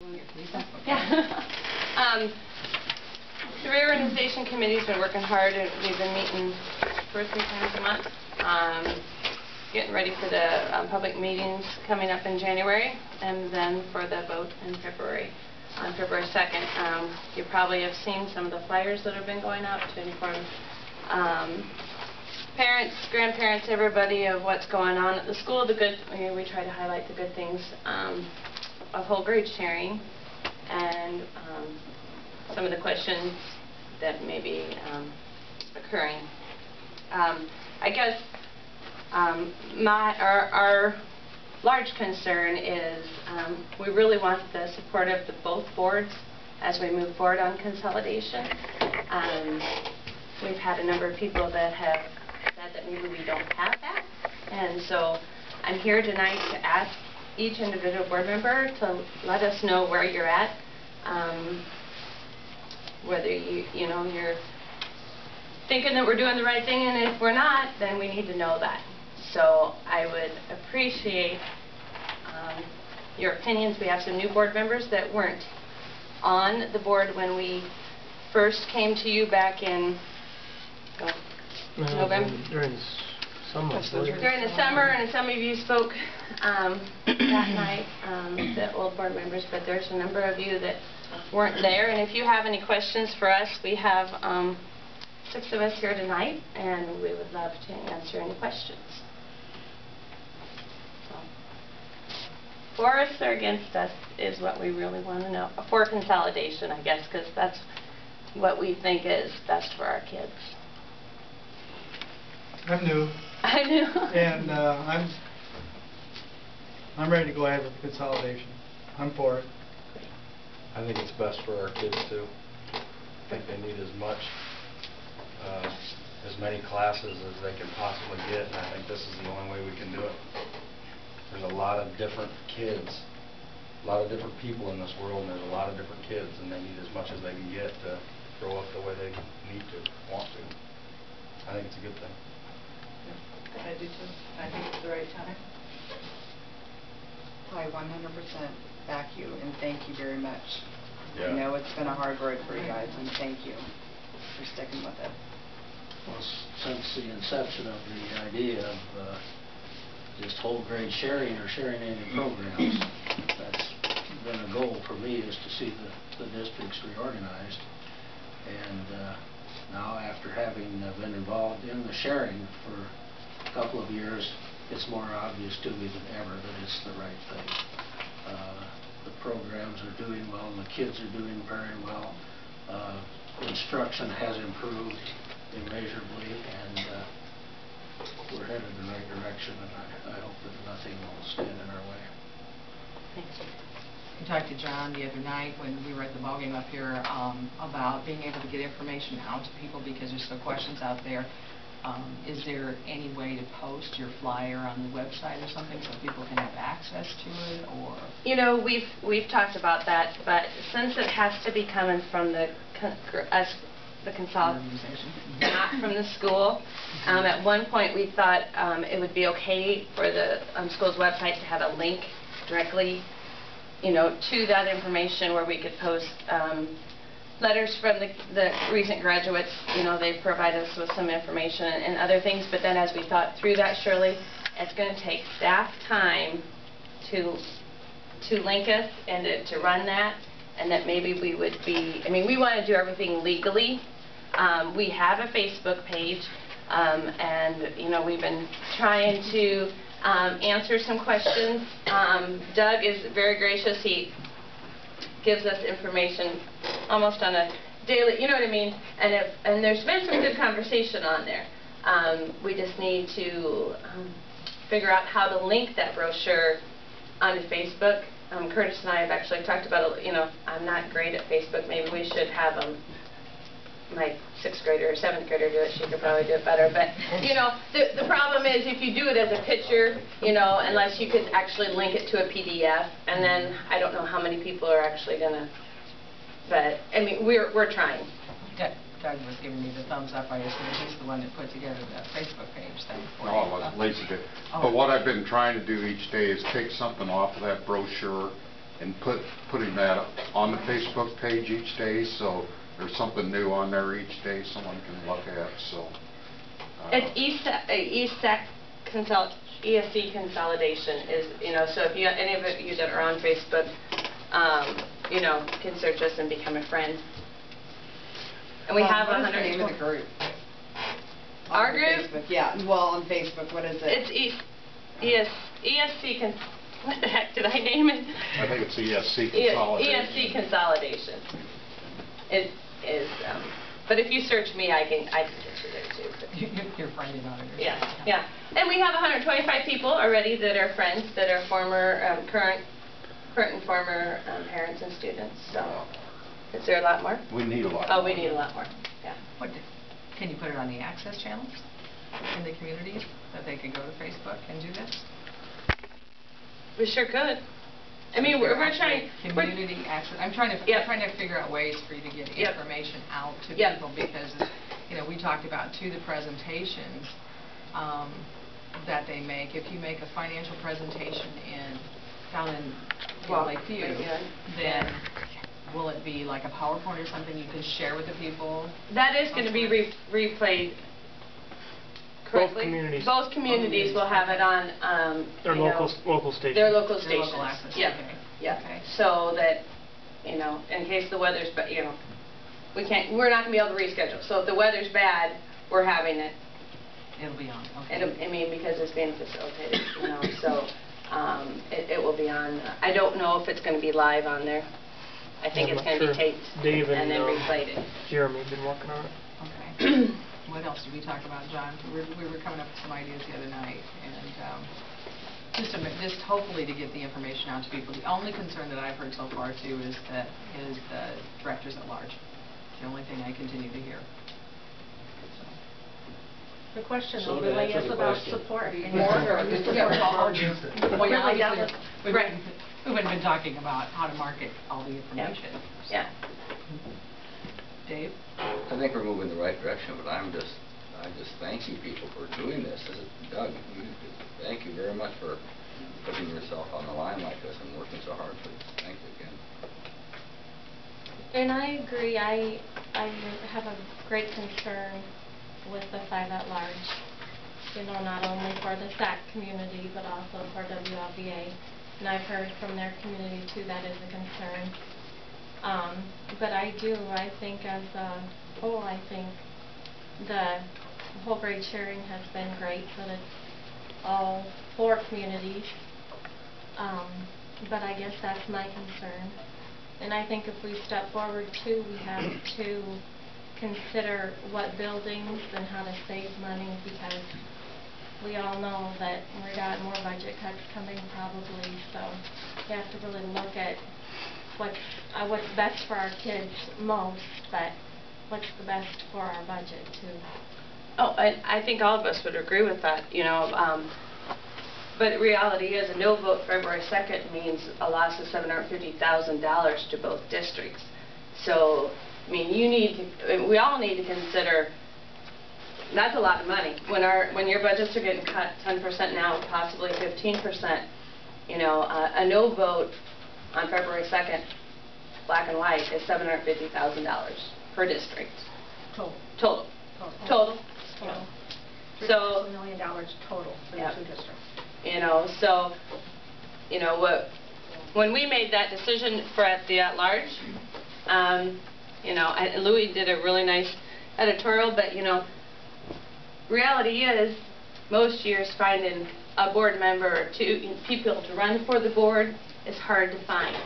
Yeah. The reorganization committee's been working hard, and we've been meeting 2 or 3 times a month, getting ready for the public meetings coming up in January, and then for the vote in February, on February 2nd. You probably have seen some of the flyers that have been going out to inform parents, grandparents, everybody of what's going on at the school. The good, we try to highlight the good things of whole grade sharing, and some of the questions that may be occurring. I guess our large concern is we really want the support of both boards as we move forward on consolidation. We've had a number of people that have said that maybe we don't have that, and so I'm here tonight to ask each individual board member to let us know where you're at, whether you're thinking that we're doing the right thing, and if we're not, then we need to know that. So I would appreciate your opinions. We have some new board members that weren't on the board when we first came to you back in November. During the summer. During the summer, and some of you spoke that night, the old board members, but there's a number of you that weren't there. And if you have any questions for us, we have 6 of us here tonight, and we would love to answer any questions. So, for us or against us is what we really want to know. For consolidation, I guess, because that's what we think is best for our kids. I'm new. I know. And I'm ready to go ahead with the consolidation. I'm for it. I think it's best for our kids too. I think they need as many classes as they can possibly get, and I think this is the only way we can do it. There's a lot of different kids, a lot of different people in this world, and there's a lot of different kids, and they need as much as they can get to grow up the way they need to, want to. I think it's a good thing. I do too. I think it's the right time. I 100% back you, and thank you very much. Yeah. I know it's been a hard road for you guys, and thank you for sticking with it. Well, since the inception of the idea of just whole grade sharing or sharing any programs, that's been a goal for me, is to see the districts reorganized. And now, after having been involved in the sharing for a couple of years, it's more obvious to me than ever that it's the right thing. The programs are doing well, and the kids are doing very well. Instruction has improved immeasurably, and we're headed in the right direction, and I hope that nothing will stand in our way. Thanks. I talked to John the other night when we were at the ballgame up here about being able to get information out to people because there's still questions out there. Is there any way to post your flyer on the website or something so people can have access to it? Or we've talked about that, but since it has to be coming from the consolidation, not from the school. At one point we thought it would be okay for the school's website to have a link directly to that information where we could post letters from the recent graduates. They provide us with some information and other things, but then as we thought through that, Shirley, it's going to take staff time to link us and to run that, and that maybe we would be, we want to do everything legally. We have a Facebook page, and we've been trying to answer some questions. Doug is very gracious. He gives us information almost on a daily, you know what I mean? And there's been some good conversation on there. We just need to figure out how to link that brochure onto Facebook. Curtis and I have actually talked about it. I'm not great at Facebook. Maybe we should have my 6th grader or 7th grader do it. She could probably do it better. But the problem is if you do it as a picture, unless you could actually link it to a PDF, and then I don't know how many people are actually gonna. But we're trying. Doug was giving me the thumbs up. I assume he's the one that put together the Facebook page thing. No, it wasn't. Lacey did. But what I've been trying to do each day is take something off of that brochure and putting that on the Facebook page each day, so there's something new on there each day someone can look at, so. It's ESC consolidation is, you know, so if you, any of you that are on Facebook, you know, can search us and become a friend. And we have What is the name of the 120. group? Our On group? Facebook, yeah, well, on Facebook, what is it? It's ESC, what the heck did I name it? I think it's ESC consolidation. ESC consolidation. It is, but if you search me, I can get you there too. You're friendly about it. Yeah, yeah. And we have 125 people already that are friends, that are former, current and former parents and students, so. Is there a lot more? We need a lot Oh, more. we need a lot more, yeah. Can you put it on the access channels in the communities, that they could go to Facebook and do this? We sure could. I mean, we're trying. Community access. I'm trying to figure out ways for you to get Yep. information out to Yep. people, because, you know, we talked about too the presentations that they make. If you make a financial presentation down in Lakeview, then will it be like a PowerPoint or something you can share with the people? That is going to be replayed correctly. Both communities will have it on, Their local stations. Their local Their stations. local access, Yeah, okay. yeah. Okay. So that, you know, in case the weather's, but you know, we're not going to be able to reschedule. So if the weather's bad, we're having it. It'll be on, okay. I mean, because it's being facilitated, you know, so it will be on. I don't know if it's going to be live on there. I think it's going to be taped Dave and then replayed. Jeremy have been working on it. Okay. What else did we talk about, John? We were coming up with some ideas the other night, and just hopefully to get the information out to people. The only concern that I've heard so far too is the directors at large. It's the only thing I continue to hear. The question So to really answer is the about question. support. Yeah, Well, yeah, we've been talking about how to market all the information. Yeah. Dave? I think we're moving in the right direction, but I just thanking people for doing this. This is Doug. Thank you very much for putting yourself on the line like this and working so hard for this. Thank you again. And I agree. I have a great concern with the 5 at large. You know, not only for the SAC community, but also for WLBA. And I've heard from their community too that is a concern. But I think as a whole, I think the whole grade sharing has been great, that it's all 4 communities. But I guess that's my concern. And I think if we step forward too, we have to consider what buildings and how to save money, because we all know that we got more budget cuts coming probably, so we have to really look at what's best for our kids most, but what's the best for our budget too. Oh, I think all of us would agree with that, you know, but reality is a no vote February 2nd means a loss of $750,000 to both districts. So, I mean, we all need to consider, that's a lot of money. When your budgets are getting cut 10% now, possibly 15%, you know, a no vote on February 2nd, black and white, is $750,000 per district. Total. So, So $1 million total for the 2 districts. You know, so, you know, when we made that decision for the at-large, you know, Louis did a really nice editorial, but, you know, reality is, most years finding a board member or 2 people to run for the board is hard to find.